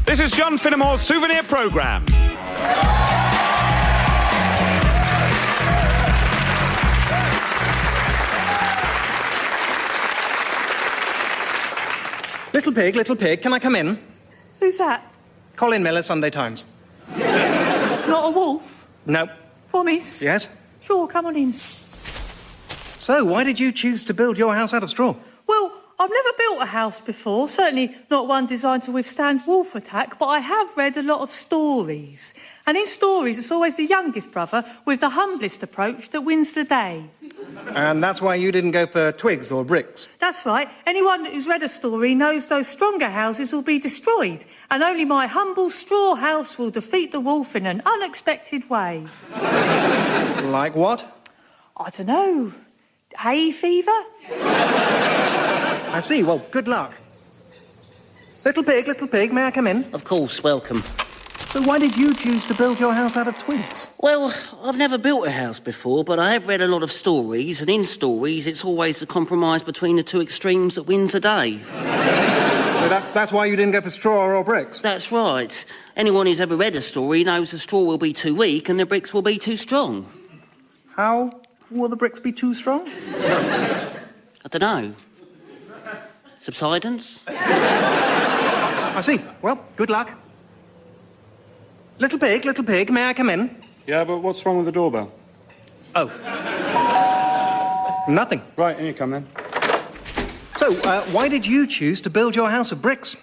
This is John Finnemore's Souvenir programme. Little pig, can I come in? Who's that? Colin Miller, Sunday Times. Not a wolf? No. Promise? Yes? Sure, come on in. So, why did you choose to build your house out of straw? Well, I've never built a house before, certainly not one designed to withstand wolf attack, but I have read a lot of stories. And in stories, it's always the youngest brother with the humblest approach that wins the day. And that's why you didn't go for twigs or bricks? That's right. Anyone who's read a story knows those stronger houses will be destroyed, and only my humble straw house will defeat the wolf in an unexpected way. Like what? I don't know. Hay fever? I see. Well, good luck. Little pig, may I come in? Of course, welcome. So why did you choose to build your house out of twigs? Well, I've never built a house before, but I have read a lot of stories, and in stories, it's always the compromise between the two extremes that wins the day. So that's why you didn't go for straw or bricks? That's right. Anyone who's ever read a story knows the straw will be too weak and the bricks will be too strong. How will the bricks be too strong? I don't know. Subsidence? I see. Well, good luck. Little pig, may I come in? Yeah, but what's wrong with the doorbell? Oh. Nothing. Right, in you come then. So, why did you choose to build your house of bricks?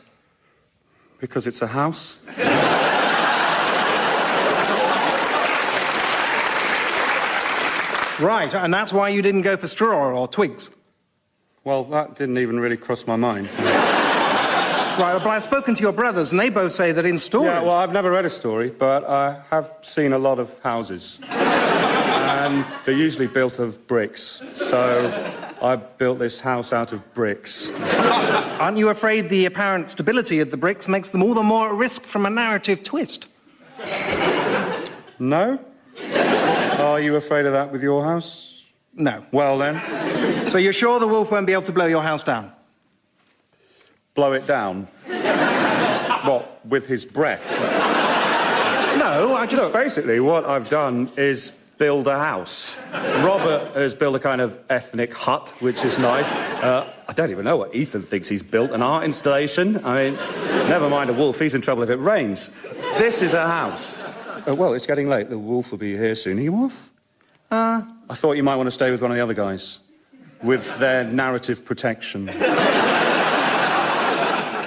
Because it's a house. Right, and that's why you didn't go for straw or twigs? Well, that didn't even really cross my mind. Right, but I've spoken to your brothers, and they both say that in stories... Yeah, well, I've never read a story, but I have seen a lot of houses. And they're usually built of bricks. So I built this house out of bricks. Aren't you afraid the apparent stability of the bricks makes them all the more at risk from a narrative twist? No? Are you afraid of that with your house? No. Well, then. So you're sure the wolf won't be able to blow your house down? Blow it down? What, with his breath? No, I just... Look, basically, what I've done is build a house. Robert has built a kind of ethnic hut, which is nice. I don't even know what Ethan thinks he's built, an art installation. I mean, never mind a wolf, he's in trouble if it rains. This is a house. Well, it's getting late. The wolf will be here soon. Are you off? I thought you might want to stay with one of the other guys. With their narrative protection.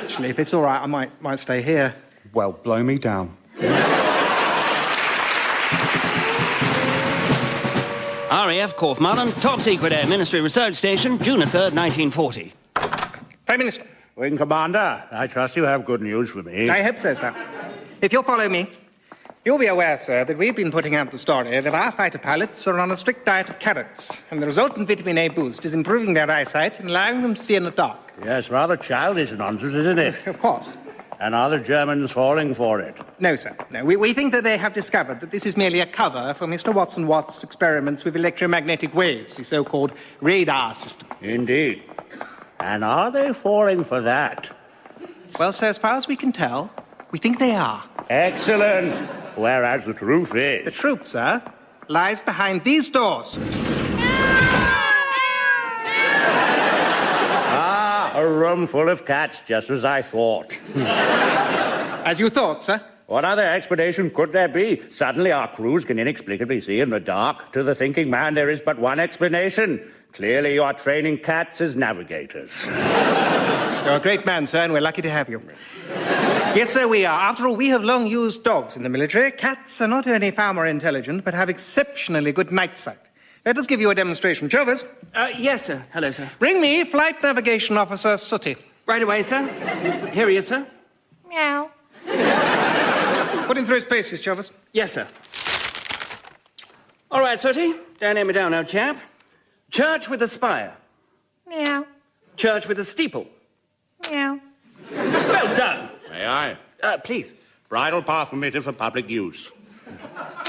Actually, if it's all right, I might stay here. Well, blow me down. RAF Korfmallen, top secret air ministry research station, June 3rd, 1940. Prime Minister. Wing Commander, I trust you have good news for me. I hope so, sir. If you'll follow me, you'll be aware, sir, that we've been putting out the story that our fighter pilots are on a strict diet of carrots, and the resultant vitamin A boost is improving their eyesight and allowing them to see in the dark. Yes, rather childish nonsense, isn't it? Of course. And are the Germans falling for it? No, sir. No, we think that they have discovered that this is merely a cover for Mr. Watson Watt's experiments with electromagnetic waves, the so-called radar system. Indeed. And are they falling for that? Well, sir, as far as we can tell, we think they are. Excellent. Whereas the truth is... The truth, sir, lies behind these doors. A room full of cats, just as I thought. As you thought, sir. What other explanation could there be? Suddenly our crews can inexplicably see in the dark. To the thinking man, there is but one explanation. Clearly you are training cats as navigators. You're a great man, sir, and we're lucky to have you. Yes, sir, we are. After all, we have long used dogs in the military. Cats are not only far more intelligent, but have exceptionally good night sight. Let us give you a demonstration. Chovers. Yes, sir. Hello, sir. Bring me Flight Navigation Officer Sooty. Right away, sir. Here he is, sir. Meow. Put him through his paces, Chovers. Yes, sir. All right, Sooty. Down me down, old chap. Church with a spire. Meow. Church with a steeple. Meow. Well done. May I? Please. Bridle path permitted for public use.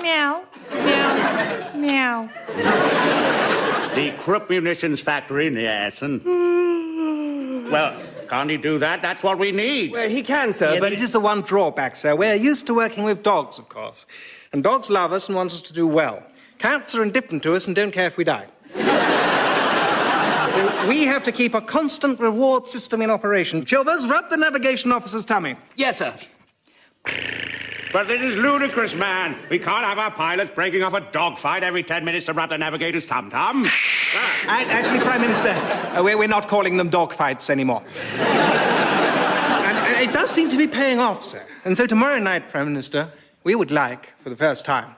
Meow. Meow. Meow. The Krupp Munitions Factory in the Essen. Well, Can't he do that? That's what we need. Well, he can, sir, Yeah, but... this is the one drawback, sir. We're used to working with dogs, of course. And dogs love us and want us to do well. Cats are indifferent to us and don't care if we die. So we have to keep a constant reward system in operation. Chilvers, rub the navigation officer's tummy. Yes, sir. But this is ludicrous, man. We can't have our pilots breaking off a dogfight every 10 minutes to rub the navigator's tum-tum. Actually, Prime Minister, we're not calling them dogfights anymore. and it does seem to be paying off, sir. And so tomorrow night, Prime Minister, we would like, for the first time,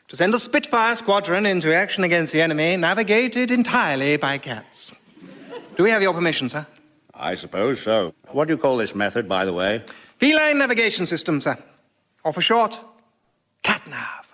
to send a Spitfire squadron into action against the enemy, navigated entirely by cats. Do we have your permission, sir? I suppose so. What do you call this method, by the way? Feline navigation system, sir. Or for short, catnav.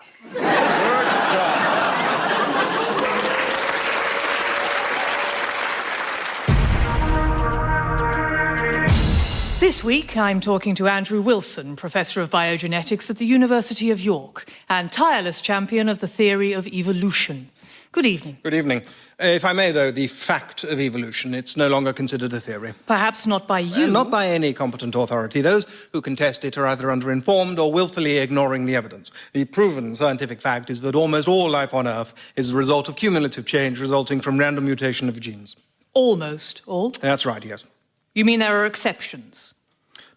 This week, I'm talking to Andrew Wilson, Professor of Biogenetics at the University of York and tireless champion of the theory of evolution. Good evening. Good evening. If I may, though, the fact of evolution, it's no longer considered a theory. Perhaps not by you. Not by any competent authority. Those who contest it are either underinformed or willfully ignoring the evidence. The proven scientific fact is that almost all life on Earth is the result of cumulative change resulting from random mutation of genes. Almost all? That's right, yes. You mean there are exceptions?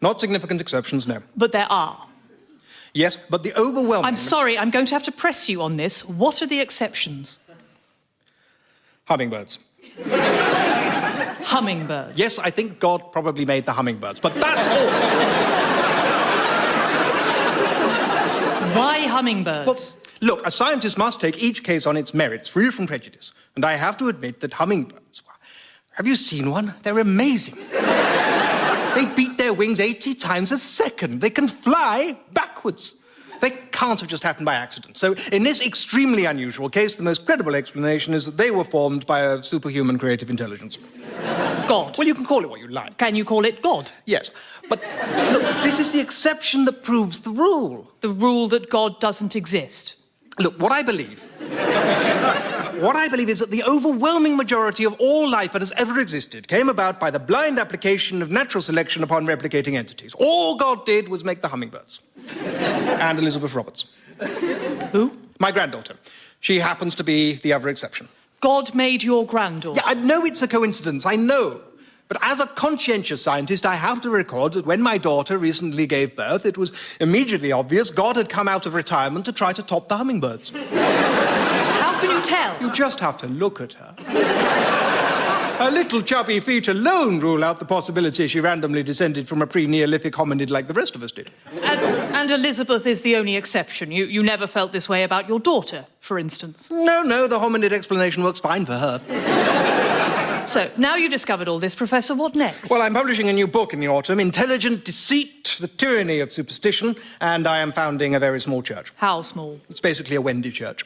Not significant exceptions, no. But there are. Yes, but the overwhelming... I'm sorry, I'm going to have to press you on this. What are the exceptions? Hummingbirds. Hummingbirds. Yes, I think God probably made the hummingbirds, but that's all. Why hummingbirds? Well, look, a scientist must take each case on its merits, free from prejudice. And I have to admit that hummingbirds... Have you seen one? They're amazing. They beat their wings 80 times a second. They can fly backwards. They can't have just happened by accident. So in this extremely unusual case, the most credible explanation is that they were formed by a superhuman creative intelligence. God. Well, you can call it what you like. Can you call it God? Yes. But look, this is the exception that proves the rule. The rule that God doesn't exist. Look, what I believe is that the overwhelming majority of all life that has ever existed came about by the blind application of natural selection upon replicating entities. All God did was make the hummingbirds. And Elizabeth Roberts. Who? My granddaughter. She happens to be the other exception. God made your granddaughter. Yeah, I know it's a coincidence, I know. But as a conscientious scientist, I have to record that when my daughter recently gave birth, it was immediately obvious God had come out of retirement to try to top the hummingbirds. How can you tell? You just have to look at her. Her little chubby feet alone rule out the possibility she randomly descended from a pre-Neolithic hominid like the rest of us did. And Elizabeth is the only exception. You never felt this way about your daughter, for instance. No, the hominid explanation works fine for her. So, now you discovered all this, Professor, what next? Well, I'm publishing a new book in the autumn, Intelligent Deceit, the Tyranny of Superstition, and I am founding a very small church. How small? It's basically a Wendy church.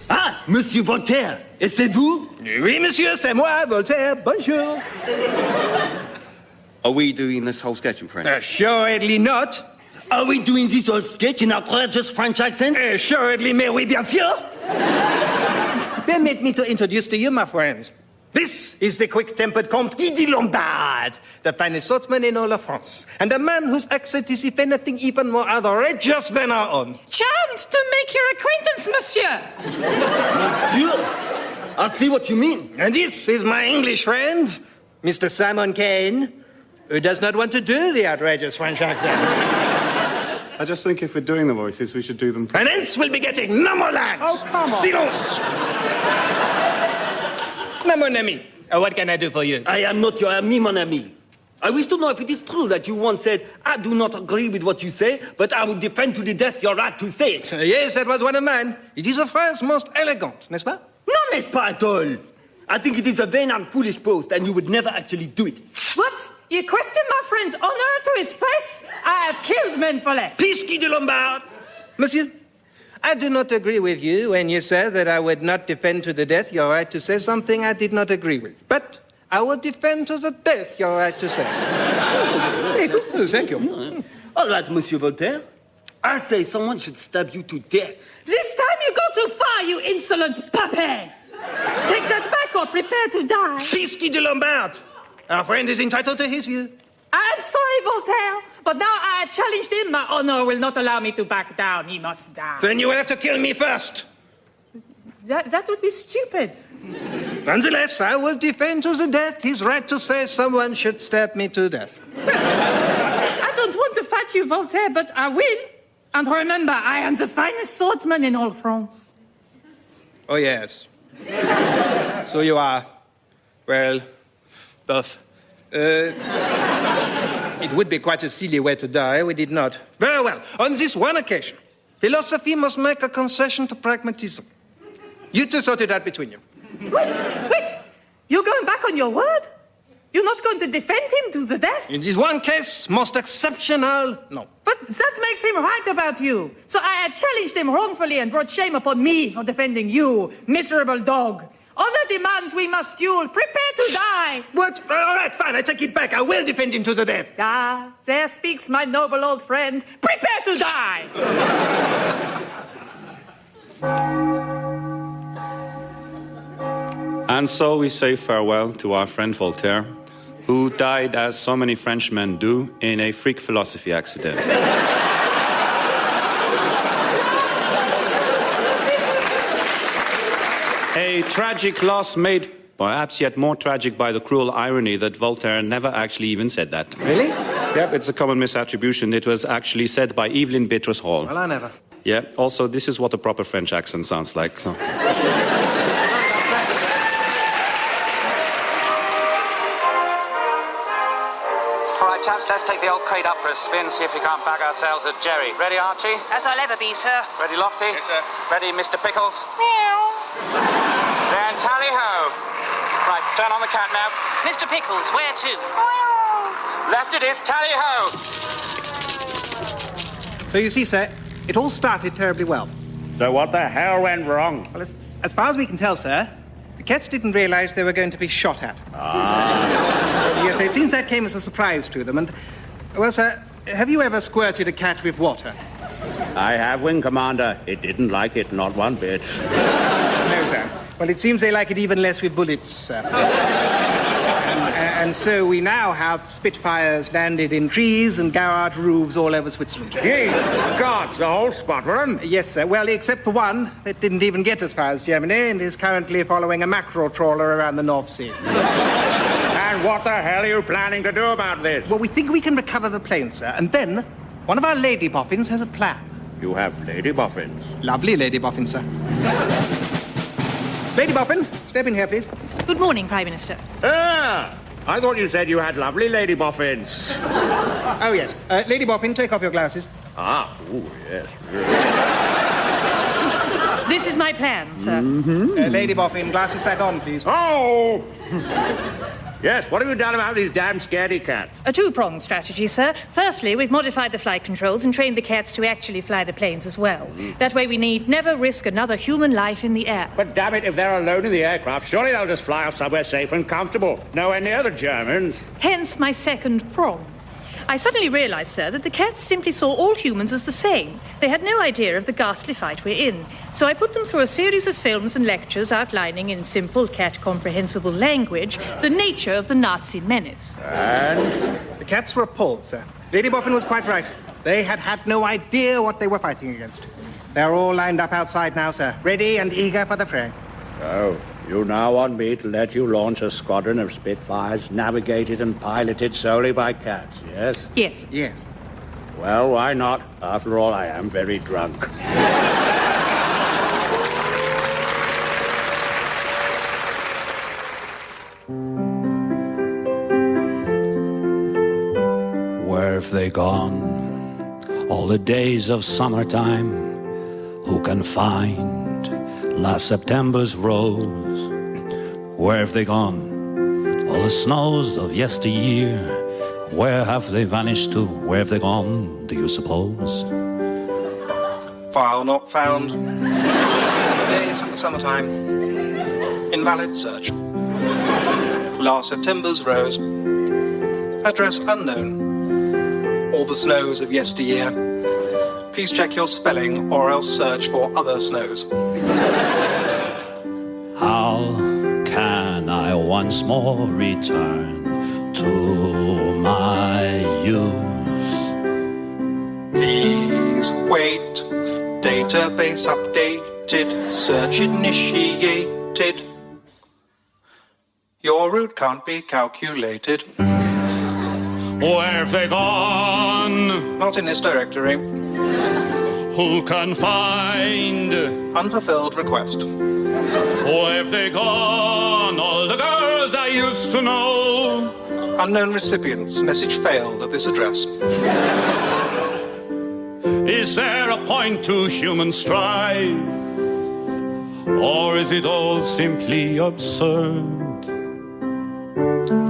Ah, Monsieur Voltaire, et c'est vous? Oui, monsieur, c'est moi, Voltaire. Bonjour. Are we doing this whole sketch in French? Assuredly not. Are we doing this whole sketch in outrageous French accent? Assuredly, mais oui, bien sûr. Permit me to introduce to you, my friends. This is the quick-tempered Comte Guy de Lombard, the finest swordsman in all of France, and a man whose accent is, if anything, even more outrageous than our own. Charmed to make your acquaintance, monsieur. Dieu, I see what you mean. And this is my English friend, Mr. Simon Kane, who does not want to do the outrageous French accent. I just think if we're doing the voices, we should do them... And hence we'll be getting no more lines. Oh, come on. Silence. No, mon ami. What can I do for you? I am not your ami, mon ami. I wish to know if it is true that you once said, I do not agree with what you say, but I will defend to the death your right to say it. Yes, that was one of mine. It is a phrase most elegant, n'est-ce pas? No, n'est-ce pas at all. I think it is a vain and foolish boast, and you would never actually do it. What? You question my friend's honor to his face? I have killed men for less. Peace, Guy de Lombard. Monsieur, I do not agree with you when you say that I would not defend to the death your right to say something I did not agree with. But I will defend to the death your right to say it. Thank you. All right, Monsieur Voltaire. I say someone should stab you to death. This time you go too far, you insolent puppy. Take that back, now prepare to die. Pisky de Lombard! Our friend is entitled to his view. I'm sorry, Voltaire, but now I have challenged him. My honor will not allow me to back down. He must die. Then you will have to kill me first. That would be stupid. Nonetheless, I will defend to the death his right to say someone should stab me to death. I don't want to fight you, Voltaire, but I will. And remember, I am the finest swordsman in all France. Oh, yes. So you are. Well, both. It would be quite a silly way to die. We did not. Very well. On this one occasion, philosophy must make a concession to pragmatism. You two sort it out between you. Wait! You're going back on your word? You're not going to defend him to the death? In this one case, most exceptional, no. But that makes him right about you. So I have challenged him wrongfully and brought shame upon me for defending you, miserable dog. Honor demands we must duel. Prepare to die. What? All right, fine, I take it back. I will defend him to the death. Ah, there speaks my noble old friend. Prepare to die. And so we say farewell to our friend Voltaire, who died, as so many Frenchmen do, in a freak philosophy accident. A tragic loss made perhaps yet more tragic by the cruel irony that Voltaire never actually even said that. Really? Yep, it's a common misattribution. It was actually said by Evelyn Beatrice Hall. Well, I never. Yeah, also, this is what a proper French accent sounds like, so... Chaps, let's take the old crate up for a spin, see if we can't bag ourselves a Jerry. Ready, Archie? As I'll ever be, sir. Ready, Lofty? Yes, sir. Ready, Mr. Pickles? Meow. Then tally-ho. Right, turn on the cat now. Mr. Pickles, where to? Left it is, tally-ho. So you see, sir, it all started terribly well. So what the hell went wrong? Well, as far as we can tell, sir, the cats didn't realize they were going to be shot at. Yes, it seems that came as a surprise to them. And, well, sir, have you ever squirted a cat with water? I have, Wing Commander. It didn't like it, not one bit. No, sir. Well, it seems they like it even less with bullets, sir. And so we now have Spitfires landed in trees and garage roofs all over Switzerland. Gee, gods, the whole squadron? Yes, sir. Well, except for one that didn't even get as far as Germany and is currently following a mackerel trawler around the North Sea. And what the hell are you planning to do about this? Well, we think we can recover the plane, sir, and then one of our lady boffins has a plan. You have lady boffins? Lovely lady boffin, sir. Lady Boffin, step in here, please. Good morning, Prime Minister. Ah! I thought you said you had lovely lady boffins. Oh, yes. Lady Boffin, take off your glasses. Ah, oh, yes. This is my plan, sir. Lady Boffin, glasses back on, please. Oh! Yes, what have you done about these damn scaredy cats? A two-pronged strategy, sir. Firstly, we've modified the flight controls and trained the cats to actually fly the planes as well. That way we need never risk another human life in the air. But damn it, if they're alone in the aircraft, surely they'll just fly off somewhere safe and comfortable. Nowhere near the Germans. Hence my second prong. I suddenly realised, sir, that the cats simply saw all humans as the same. They had no idea of the ghastly fight we're in. So I put them through a series of films and lectures outlining in simple cat-comprehensible language the nature of the Nazi menace. And? The cats were appalled, sir. Lady Boffin was quite right. They had no idea what they were fighting against. They're all lined up outside now, sir, ready and eager for the fray. Oh, you now want me to let you launch a squadron of Spitfires navigated and piloted solely by cats, yes? Yes. Yes. Well, why not? After all, I am very drunk. Where have they gone? All the days of summertime, who can find last September's rose? Where have they gone? All the snows of yesteryear, where have they vanished to? Where have they gone, do you suppose? File not found. Days of the summertime. Invalid search. Last September's rose. Address unknown. All the snows of yesteryear. Please check your spelling or else search for other snows. How can once more return to my youth. Please wait. Database updated. Search initiated. Your route can't be calculated. Where have they gone? Not in this directory. Who can find? Unfulfilled request. Where have they gone? All the girls I used to know. Unknown recipients. Message failed at this address. Is there a point to human strife? Or is it all simply absurd?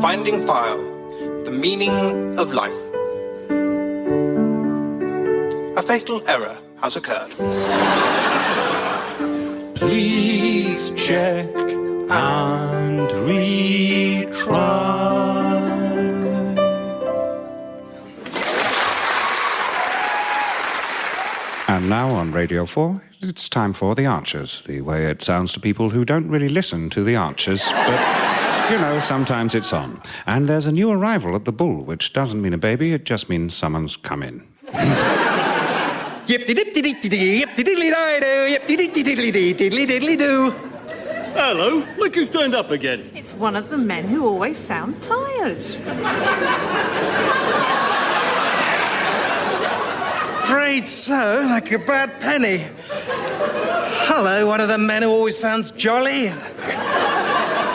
Finding file. The meaning of life. A fatal error has occurred. Please check and retry. And now on Radio 4, it's time for The Archers, the way it sounds to people who don't really listen to The Archers, but, you know, sometimes it's on. And there's a new arrival at the Bull, which doesn't mean a baby, it just means someone's come in. Hello, look who's turned up again. It's one of the men who always sound tired. Afraid so, like a bad penny. Hello, one of the men who always sounds jolly.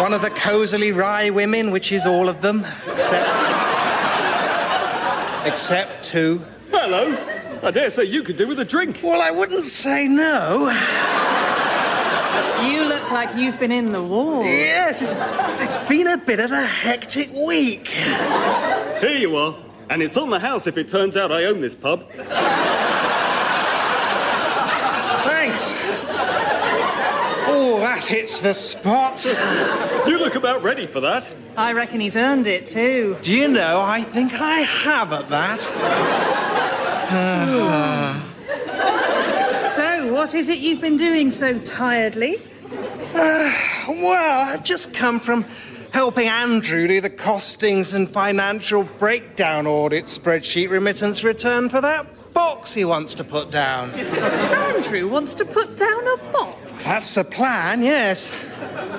One of the cosily wry women, which is all of them, except two. Hello. I dare say you could do with a drink. Well, I wouldn't say no. You look like you've been in the war. Yes, it's been a bit of a hectic week. Here you are. And it's on the house if it turns out I own this pub. Thanks. Oh, that hits the spot. You look about ready for that. I reckon he's earned it too. Do you know, I think I have at that. So, what is it you've been doing so tiredly? Well, I've just come from helping Andrew do the costings and financial breakdown audit spreadsheet remittance return for that box he wants to put down. Andrew wants to put down a box? That's the plan, yes.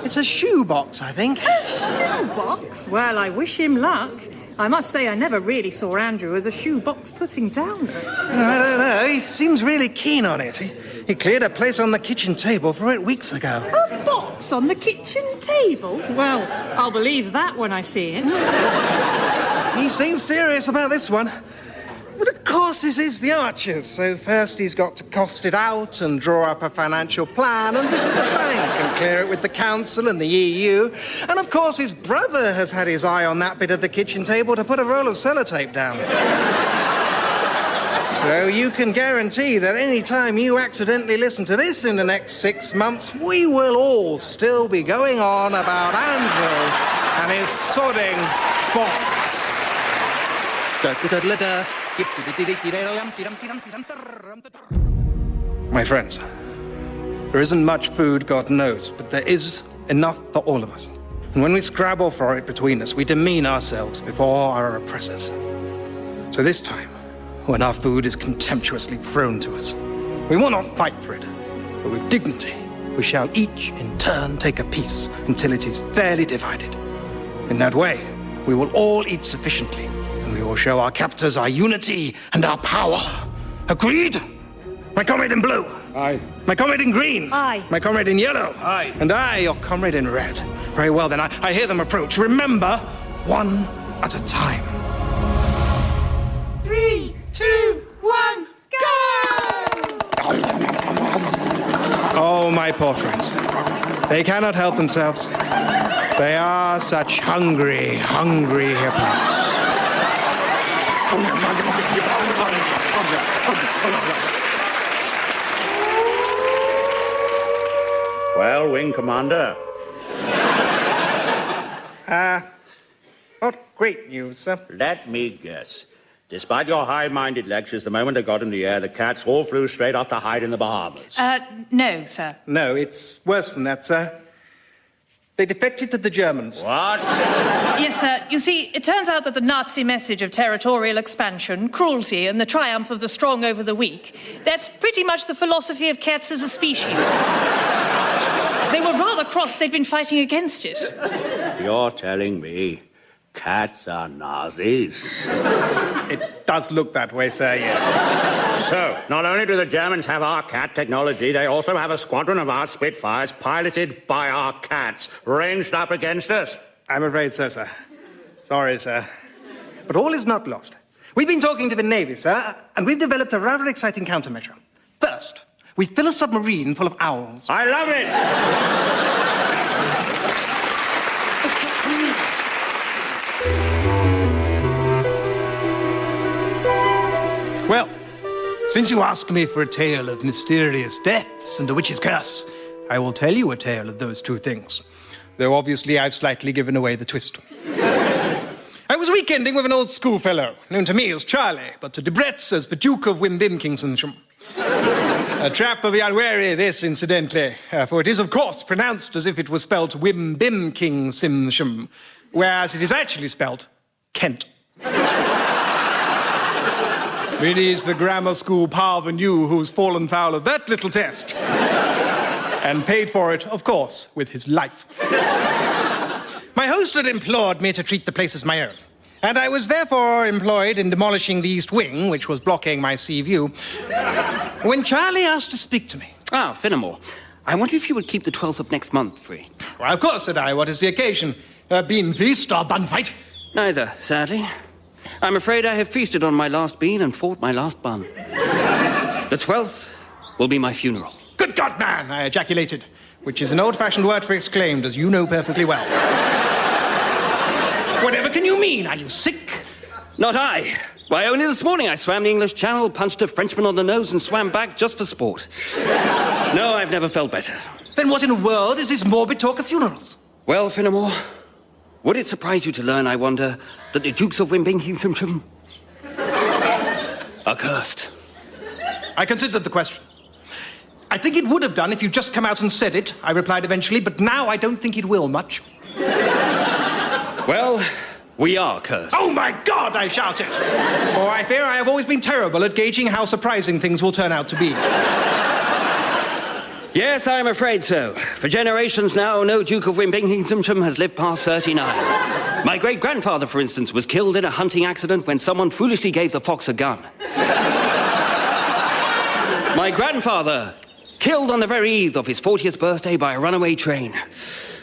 It's a shoe box, I think. A shoe box? Well, I wish him luck. I must say I never really saw Andrew as a shoebox putting downer. I don't know. He seems really keen on it. He cleared a place on the kitchen table for it weeks ago. A box on the kitchen table? Well, I'll believe that when I see it. He seems serious about this one. But of course this is the Archers, so first he's got to cost it out and draw up a financial plan and visit the bank and clear it with the council and the EU. And of course his brother has had his eye on that bit of the kitchen table to put a roll of sellotape down. So you can guarantee that any time you accidentally listen to this in the next 6 months, we will all still be going on about Andrew and his sodding box. My friends, there isn't much food, God knows, but there is enough for all of us. And when we scrabble for it between us, we demean ourselves before our oppressors. So this time, when our food is contemptuously thrown to us, we will not fight for it, but with dignity, we shall each in turn take a piece until it is fairly divided. In that way, we will all eat sufficiently, and we will show our captors our unity and our power. Agreed? My comrade in blue. Aye. My comrade in green. Aye. My comrade in yellow. Aye. And I, your comrade in red. Very well then, I hear them approach. Remember, one at a time. 3, 2, 1, go! Oh, my poor friends. They cannot help themselves. They are such hungry, hungry hippos. Well, Wing Commander. Not great news, sir. Let me guess. Despite your high-minded lectures, the moment they got in the air, the cats all flew straight off to hide in the Bahamas. No, sir. No, it's worse than that, sir. They defected to the Germans. What? Yes, sir. You see, it turns out that the Nazi message of territorial expansion, cruelty, and the triumph of the strong over the weak, that's pretty much the philosophy of cats as a species. They were rather cross they'd been fighting against it. You're telling me cats are Nazis? It does look that way, sir, yes. So, not only do the Germans have our cat technology, they also have a squadron of our Spitfires piloted by our cats, ranged up against us. I'm afraid so, sir. Sorry, sir. But all is not lost. We've been talking to the Navy, sir, and we've developed a rather exciting countermeasure. First, we fill a submarine full of owls. I love it! Well, since you ask me for a tale of mysterious deaths and a witch's curse, I will tell you a tale of those two things. Though obviously I've slightly given away the twist. I was weekending with an old schoolfellow, known to me as Charlie, but to Debrett's as the Duke of Wimbimkingsham. A trap of the unwary, this, incidentally, for it is, of course, pronounced as if it was spelt Wimbimkingsham, whereas it is actually spelt Kent. It is the grammar school parvenu who's fallen foul of that little test. And paid for it, of course, with his life. My host had implored me to treat the place as my own, and I was therefore employed in demolishing the east wing, which was blocking my sea view, when Charlie asked to speak to me. Ah, Finnemore, I wonder if you would keep the 12th of next month free. Well, of course, said I. What is the occasion? Bean feast or bun fight? Neither, sadly. I'm afraid I have feasted on my last bean and fought my last bun. The 12th will be my funeral. Good God, man, I ejaculated, which is an old-fashioned word for exclaimed, as you know perfectly well. Whatever can you mean? Are you sick? Not I. Why, only this morning I swam the English Channel, punched a Frenchman on the nose and swam back just for sport. No, I've never felt better. Then what in the world is this morbid talk of funerals? Well, Finnemore, would it surprise you to learn, I wonder, that the Dukes of Wimbimkingsham are cursed? I considered the question. I think it would have done if you'd just come out and said it, I replied eventually, but now I don't think it will much. Well, we are cursed. Oh, my God, I shouted. For I fear I have always been terrible at gauging how surprising things will turn out to be. Yes, I'm afraid so. For generations now, no Duke of Wimbimkingsham has lived past 39. My great-grandfather, for instance, was killed in a hunting accident when someone foolishly gave the fox a gun. My grandfather killed on the very eve of his 40th birthday by a runaway train.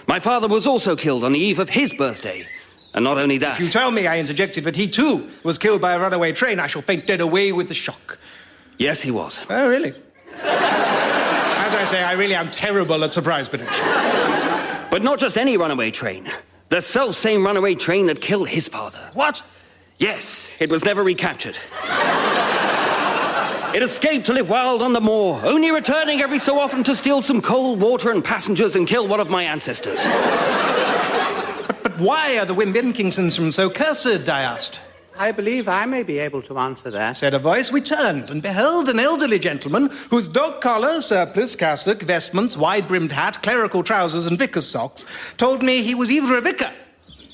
My father was also killed on the eve of his birthday. And not only that... If you tell me, I interjected, that he too was killed by a runaway train, I shall faint dead away with the shock. Yes, he was. Oh, really? As I say, I really am terrible at surprise prediction. But not just any runaway train. The self-same runaway train that killed his father. What? Yes, it was never recaptured. It escaped to live wild on the moor, only returning every so often to steal some coal, water, and passengers and kill one of my ancestors. But why are the Wimbimkingshams so cursed, I asked. I believe I may be able to answer that, said a voice. We turned and beheld an elderly gentleman whose dog collar, surplice, cassock, vestments, wide-brimmed hat, clerical trousers, and vicar's socks told me he was either a vicar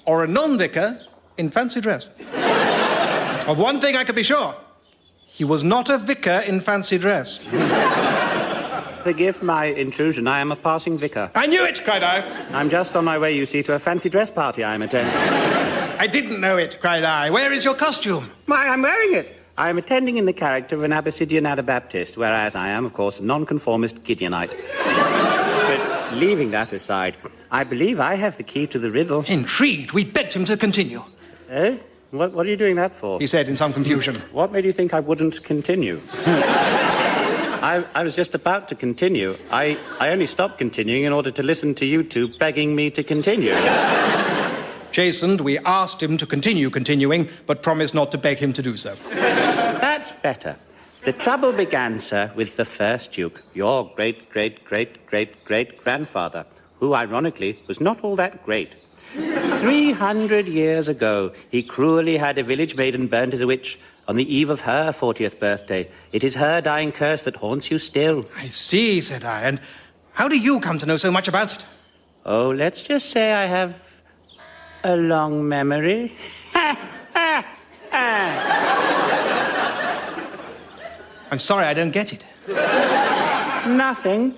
or a non-vicar in fancy dress. Of one thing I could be sure. He was not a vicar in fancy dress. Forgive my intrusion. I am a passing vicar. I knew it, cried I. I'm just on my way, you see, to a fancy dress party I'm attending. I didn't know it, cried I. Where is your costume? Why, I'm wearing it. I am attending in the character of an Abyssinian Anabaptist, whereas I am, of course, a nonconformist Gideonite. But leaving that aside, I believe I have the key to the riddle. Intrigued, we begged him to continue. Eh? What are you doing that for? He said in some confusion. What made you think I wouldn't continue? I was just about to continue. I only stopped continuing in order to listen to you two begging me to continue. Chastened, we asked him to continue continuing, but promised not to beg him to do so. That's better. The trouble began, sir, with the first Duke, your great-great-great-great-great-grandfather, who, ironically, was not all that great. 300 years ago, he cruelly had a village maiden burnt as a witch on the eve of her 40th birthday. It is her dying curse that haunts you still. I see, said I, and how do you come to know so much about it? Oh, let's just say I have a long memory. I'm sorry, I don't get it. Nothing.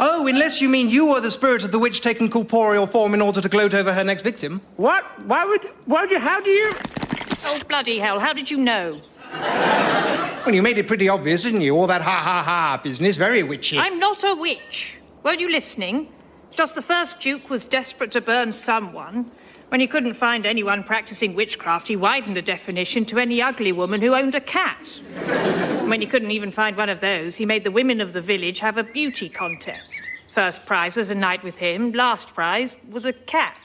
Oh, unless you mean you are the spirit of the witch taken corporeal form in order to gloat over her next victim. What? Why would you, how do you... Oh, bloody hell, how did you know? Well, you made it pretty obvious, didn't you? All that ha-ha-ha business, very witchy. I'm not a witch. Weren't you listening? It's just the first Duke was desperate to burn someone. When he couldn't find anyone practicing witchcraft, he widened the definition to any ugly woman who owned a cat. When he couldn't even find one of those, he made the women of the village have a beauty contest. First prize was a night with him, last prize was a cat.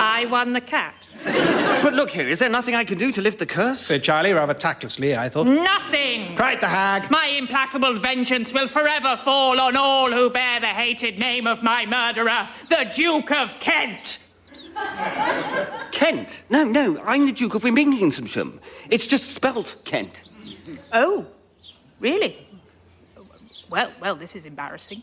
I won the cat. But look here, is there nothing I can do to lift the curse? Said Charlie, rather tactlessly, I thought. Nothing! Cried the hag. My implacable vengeance will forever fall on all who bear the hated name of my murderer, the Duke of Kent. Kent? No, I'm the Duke of Wimbinghamshire. It's just spelt Kent. Oh, really? Well, this is embarrassing.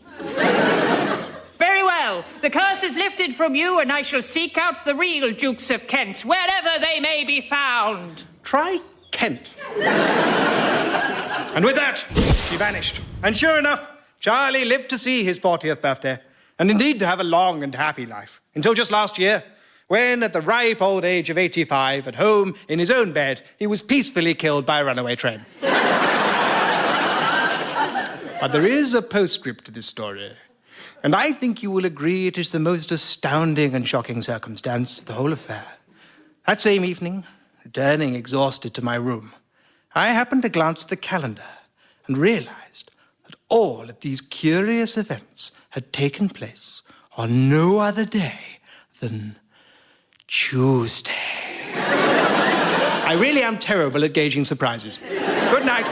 Very well. The curse is lifted from you, and I shall seek out the real Dukes of Kent, wherever they may be found. Try Kent. And with that, she vanished. And sure enough, Charlie lived to see his 40th birthday, and indeed to have a long and happy life, until just last year, when, at the ripe old age of 85, at home in his own bed, he was peacefully killed by a runaway train. But there is a postscript to this story. And I think you will agree it is the most astounding and shocking circumstance of the whole affair. That same evening, returning exhausted to my room, I happened to glance at the calendar and realized that all of these curious events had taken place on no other day than Tuesday. I really am terrible at gauging surprises. Good night.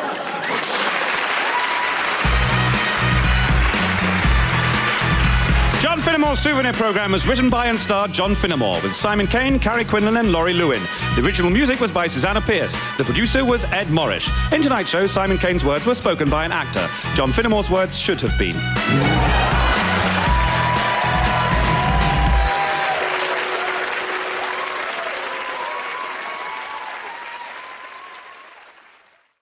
John Finnemore's Souvenir programme was written by and starred John Finnemore, with Simon Kane, Carrie, Quinlan and Lawry Lewin. The original music was by Susanna Pierce. The producer was Ed Morrish. In tonight's show, Simon Kane's words were spoken by an actor. John Finnemore's words should have been...